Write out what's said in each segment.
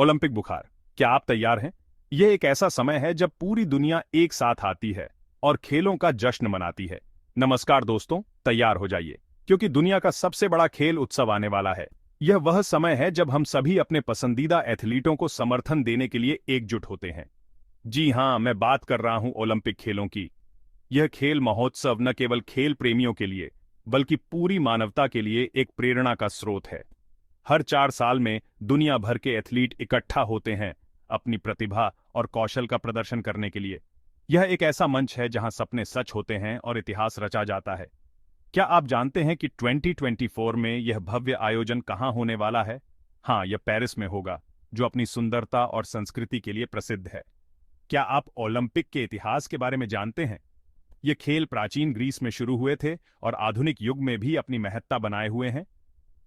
Olympic बुखार। क्या आप तैयार हैं? यह एक ऐसा समय है जब पूरी दुनिया एक साथ आती है और खेलों का जश्न मनाती है। नमस्कार दोस्तों, तैयार हो जाइए, क्योंकि दुनिया का सबसे बड़ा खेल उत्सव आने वाला है। यह वह समय है जब हम सभी अपने पसंदीदा एथलीटों को समर्थन देने के लिए एकजुट होते हैं। जी हां, मैं बात कर रहा हूं ओलंपिक खेलों की। यह खेल महोत्सव न केवल खेल प्रेमियों के लिए, बल्कि पूरी मानवता के लिए एक प्रेरणा का स्रोत है। हर 4 साल में दुनिया भर के एथलीट इकट्ठा होते हैं अपनी प्रतिभा और कौशल का प्रदर्शन करने के लिए। यह एक ऐसा मंच है जहां सपने सच होते हैं और इतिहास रचा जाता है। क्या आप जानते हैं कि 2024 में यह भव्य आयोजन कहां होने वाला है? हाँ, यह पेरिस में होगा, जो अपनी सुंदरता और संस्कृति के लिए प्रसिद्ध है। क्या आप ओलंपिक के इतिहास के बारे में जानते हैं? ये खेल प्राचीन ग्रीस में शुरू हुए थे और आधुनिक युग में भी अपनी महत्ता बनाए हुए हैं।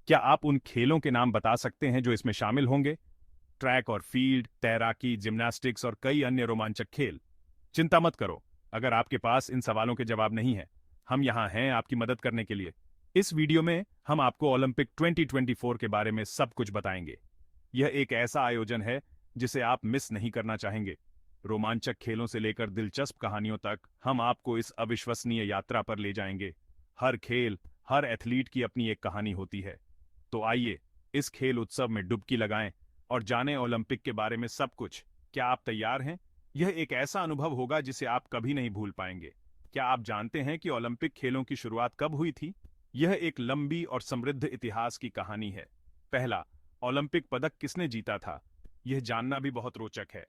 क्या आप उन खेलों के नाम बता सकते हैं जो इसमें शामिल होंगे? ट्रैक और फील्ड, तैराकी, जिम्नास्टिक्स और कई अन्य रोमांचक खेल। चिंता मत करो, अगर आपके पास इन सवालों के जवाब नहीं है, हम यहाँ हैं आपकी मदद करने के लिए। इस वीडियो में हम आपको ओलंपिक 2024 के बारे में सब कुछ बताएंगे। यह एक ऐसा आयोजन है जिसे आप मिस नहीं करना चाहेंगे। रोमांचक खेलों से लेकर दिलचस्प कहानियों तक हम आपको इस अविश्वसनीय यात्रा पर ले जाएंगे। हर खेल, हर एथलीट की अपनी एक कहानी होती है। तो आइए इस खेल उत्सव में डुबकी लगाएं और जानें ओलंपिक के बारे में सब कुछ। क्या आप तैयार हैं? यह एक ऐसा अनुभव होगा जिसे आप कभी नहीं भूल पाएंगे। क्या आप जानते हैं कि ओलंपिक खेलों की शुरुआत कब हुई थी? यह एक लंबी और समृद्ध इतिहास की कहानी है। पहला ओलंपिक पदक किसने जीता था? यह जानना भी बहुत रोचक है।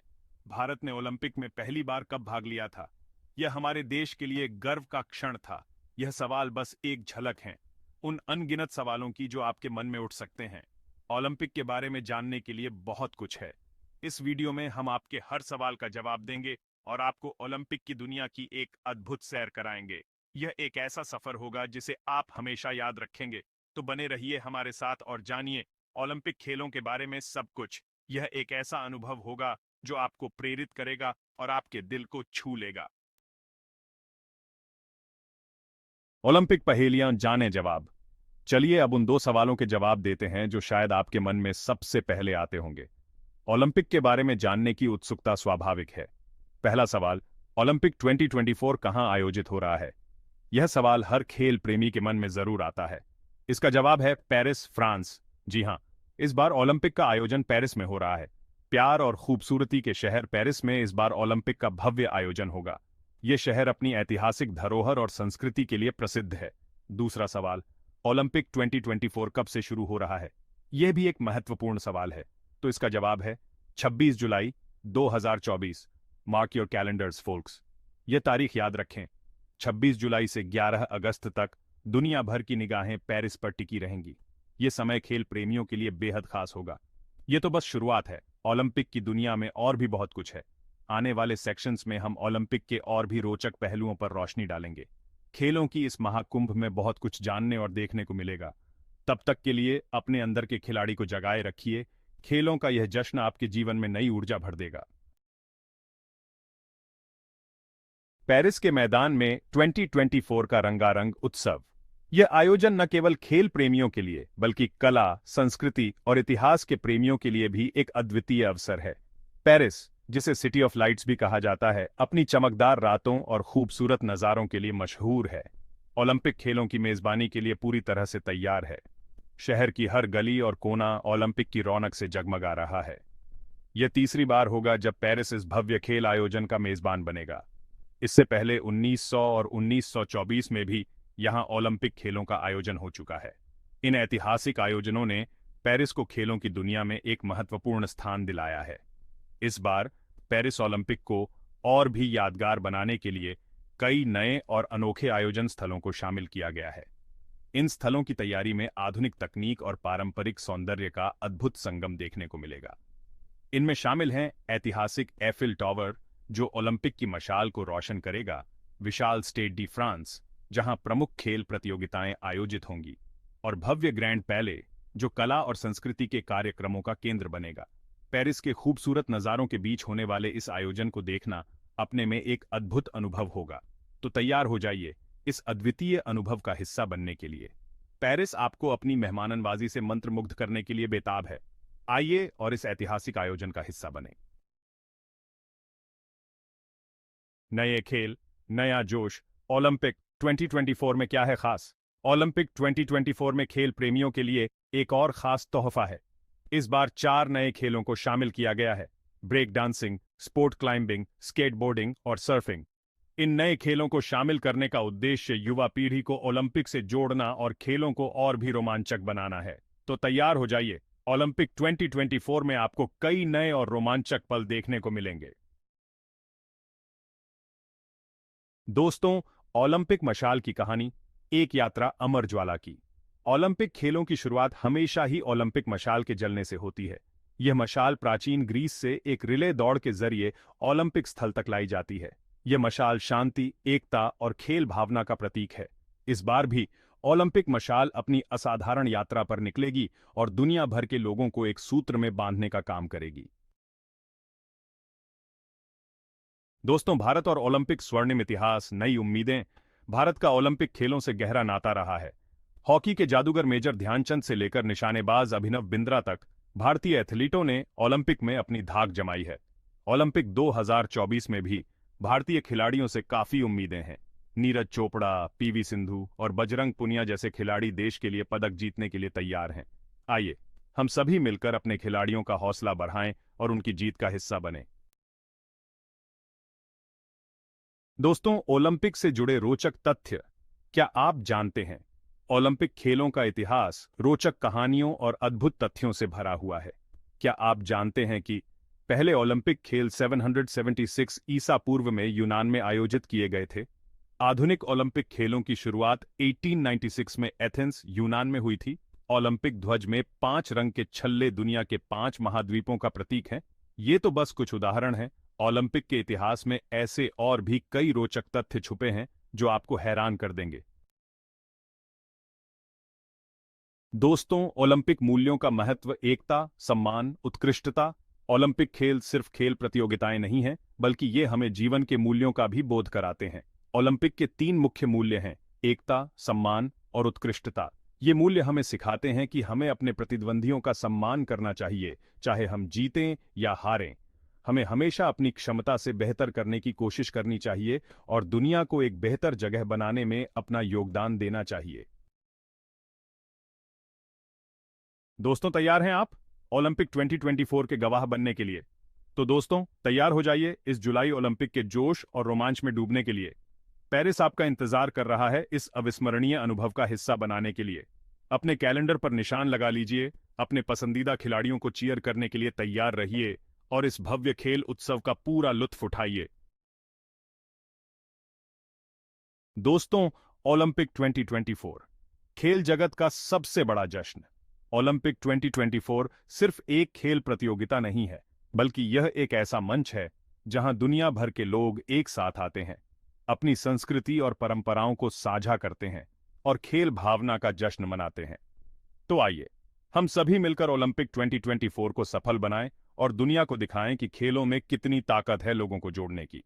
भारत ने ओलंपिक में पहली बार कब भाग लिया था? यह हमारे देश के लिए गर्व का क्षण था। यह सवाल बस एक झलक है उन अनगिनत सवालों की जो आपके मन में उठ सकते हैं। ओलंपिक के बारे में जानने के लिए बहुत कुछ है। इस वीडियो में हम आपके हर सवाल का जवाब देंगे और आपको ओलंपिक की दुनिया की एक अद्भुत सैर कराएंगे। यह एक ऐसा सफर होगा जिसे आप हमेशा याद रखेंगे। तो बने रहिए हमारे साथ और जानिए ओलंपिक खेलों के बारे में सब कुछ। यह एक ऐसा अनुभव होगा जो आपको प्रेरित करेगा और आपके दिल को छू लेगा। ओलंपिक पहेलियां जाने जवाब। चलिए अब उन 2 सवालों के जवाब देते हैं जो शायद आपके मन में सबसे पहले आते होंगे। ओलंपिक के बारे में जानने की उत्सुकता स्वाभाविक है। पहला सवाल, ओलंपिक 2024 कहां आयोजित हो रहा है? यह सवाल हर खेल प्रेमी के मन में जरूर आता है। इसका जवाब है पेरिस, फ्रांस। जी हां, इस बार ओलंपिक का आयोजन पेरिस में हो रहा है। प्यार और खूबसूरती के शहर पेरिस में इस बार ओलंपिक का भव्य आयोजन होगा। यह शहर अपनी ऐतिहासिक धरोहर और संस्कृति के लिए प्रसिद्ध है। दूसरा सवाल, ओलंपिक 2024 कब से शुरू हो रहा है? यह भी एक महत्वपूर्ण सवाल है। तो इसका जवाब है 26 जुलाई 2024। Mark your calendars folks. यह तारीख याद रखें। 26 जुलाई से 11 अगस्त तक दुनिया भर की निगाहें पेरिस पर टिकी रहेंगी। यह समय खेल प्रेमियों के लिए बेहद खास होगा। यह तो बस शुरुआत है। ओलंपिक की दुनिया में और भी बहुत कुछ है। आने वाले सेक्शंस में हम ओलंपिक के और भी रोचक पहलुओं पर रोशनी डालेंगे। खेलों की इस महाकुंभ में बहुत कुछ जानने और देखने को मिलेगा। तब तक के लिए अपने अंदर के खिलाड़ी को जगाए रखिए। खेलों का यह जश्न आपके जीवन में नई ऊर्जा भर देगा। पेरिस के मैदान में 2024 का रंगारंग उत्सव। यह आयोजन न केवल खेल प्रेमियों के लिए, बल्कि कला, संस्कृति और इतिहास के प्रेमियों के लिए भी एक अद्वितीय अवसर है। पेरिस, जिसे सिटी ऑफ लाइट्स भी कहा जाता है, अपनी चमकदार रातों और खूबसूरत नज़ारों के लिए मशहूर है। ओलंपिक खेलों की मेजबानी के लिए पूरी तरह से तैयार है। शहर की हर गली और कोना ओलंपिक की रौनक से जगमगा रहा है। यह तीसरी बार होगा जब पेरिस इस भव्य खेल आयोजन का मेजबान बनेगा। इससे पहले 1900 और 1924 में भी यहां ओलंपिक खेलों का आयोजन हो चुका है। इन ऐतिहासिक आयोजनों ने पेरिस को खेलों की दुनिया में एक महत्वपूर्ण स्थान दिलाया है। इस बार पेरिस ओलंपिक को और भी यादगार बनाने के लिए कई नए और अनोखे आयोजन स्थलों को शामिल किया गया है। इन स्थलों की तैयारी में आधुनिक तकनीक और पारंपरिक सौंदर्य का अद्भुत संगम देखने को मिलेगा। इनमें शामिल हैं ऐतिहासिक एफिल टावर, जो ओलंपिक की मशाल को रोशन करेगा, विशाल स्टेड डी फ्रांस, जहां प्रमुख खेल प्रतियोगिताएं आयोजित होंगी, और भव्य ग्रैंड पैले, जो कला और संस्कृति के कार्यक्रमों का केंद्र बनेगा। पेरिस के खूबसूरत नज़ारों के बीच होने वाले इस आयोजन को देखना अपने में एक अद्भुत अनुभव होगा। तो तैयार हो जाइए इस अद्वितीय अनुभव का हिस्सा बनने के लिए। पेरिस आपको अपनी मेहमाननवाजी से मंत्रमुग्ध करने के लिए बेताब है। आइए और इस ऐतिहासिक आयोजन का हिस्सा बने। नए खेल, नया जोश। ओलंपिक 2024 में क्या है खास? ओलंपिक 2024 में खेल प्रेमियों के लिए एक और खास तोहफा है। इस बार 4 नए खेलों को शामिल किया गया है: break dancing, sport climbing, skateboarding और सर्फिंग। इन नए खेलों को शामिल करने का उद्देश्य युवा पीढ़ी को ओलंपिक से जोड़ना और खेलों को और भी रोमांचक बनाना है। तो तैयार हो जाइए, ओलंपिक 2024 में आपको कई नए और रोमांचक पल देखने को मिलेंगे। दोस्तों, ओलंपिक मशाल की कहानी, एक यात्रा अमर ज्वाला की। ओलंपिक खेलों की शुरुआत हमेशा ही ओलंपिक मशाल के जलने से होती है। यह मशाल प्राचीन ग्रीस से एक रिले दौड़ के जरिए ओलंपिक स्थल तक लाई जाती है। यह मशाल शांति, एकता और खेल भावना का प्रतीक है। इस बार भी ओलंपिक मशाल अपनी असाधारण यात्रा पर निकलेगी और दुनिया भर के लोगों को एक सूत्र में बांधने का काम करेगी। दोस्तों, भारत और ओलंपिक स्वर्णिम इतिहास, नई उम्मीदें। भारत का ओलंपिक खेलों से गहरा नाता रहा है। हॉकी के जादूगर मेजर ध्यानचंद से लेकर निशानेबाज अभिनव बिंद्रा तक भारतीय एथलीटों ने ओलंपिक में अपनी धाक जमाई है। ओलंपिक 2024 में भी भारतीय खिलाड़ियों से काफी उम्मीदें हैं। नीरज चोपड़ा, पीवी सिंधु और बजरंग पुनिया जैसे खिलाड़ी देश के लिए पदक जीतने के लिए तैयार हैं। आइए, हम सभी मिलकर अपने खिलाड़ियों का हौसला बढ़ाएं और उनकी जीत का हिस्सा बनें। दोस्तों, ओलंपिक से जुड़े रोचक तथ्य। क्या आप जानते हैं, ओलंपिक खेलों का इतिहास रोचक कहानियों और अद्भुत तथ्यों से भरा हुआ है। क्या आप जानते हैं कि पहले ओलंपिक खेल 776 ईसा पूर्व में यूनान में आयोजित किए गए थे? आधुनिक ओलंपिक खेलों की शुरुआत 1896 में एथेंस, यूनान में हुई थी। ओलंपिक ध्वज में 5 रंग के छल्ले दुनिया के 5 महाद्वीपों का प्रतीक हैं। ये तो बस कुछ उदाहरण हैं। ओलंपिक के इतिहास में ऐसे और भी कई रोचक तथ्य छुपे हैं जो आपको हैरान कर देंगे। दोस्तों, ओलंपिक मूल्यों का महत्व, एकता, सम्मान, उत्कृष्टता। ओलंपिक खेल सिर्फ खेल प्रतियोगिताएं नहीं हैं, बल्कि ये हमें जीवन के मूल्यों का भी बोध कराते हैं। ओलंपिक के 3 मुख्य मूल्य हैं: एकता, सम्मान और उत्कृष्टता। ये मूल्य हमें सिखाते हैं कि हमें अपने प्रतिद्वंदियों का सम्मान करना चाहिए, चाहे हम जीतें या हारें। हमें हमेशा अपनी क्षमता से बेहतर करने की कोशिश करनी चाहिए और दुनिया को एक बेहतर जगह बनाने में अपना योगदान देना चाहिए। दोस्तों, तैयार हैं आप ओलंपिक 2024 के गवाह बनने के लिए? तो दोस्तों, तैयार हो जाइए इस जुलाई ओलंपिक के जोश और रोमांच में डूबने के लिए। पेरिस आपका इंतजार कर रहा है इस अविस्मरणीय अनुभव का हिस्सा बनाने के लिए। अपने कैलेंडर पर निशान लगा लीजिए, अपने पसंदीदा खिलाड़ियों को चीयर करने के लिए तैयार रहिए और इस भव्य खेल उत्सव का पूरा लुत्फ उठाइए। दोस्तों, ओलंपिक 2024 खेल जगत का सबसे बड़ा जश्न। ओलंपिक 2024 सिर्फ एक खेल प्रतियोगिता नहीं है, बल्कि यह एक ऐसा मंच है जहां दुनिया भर के लोग एक साथ आते हैं, अपनी संस्कृति और परंपराओं को साझा करते हैं और खेल भावना का जश्न मनाते हैं। तो आइए, हम सभी मिलकर ओलंपिक 2024 को सफल बनाएं और दुनिया को दिखाएं कि खेलों में कितनी ताकत है लोगों को जोड़ने की।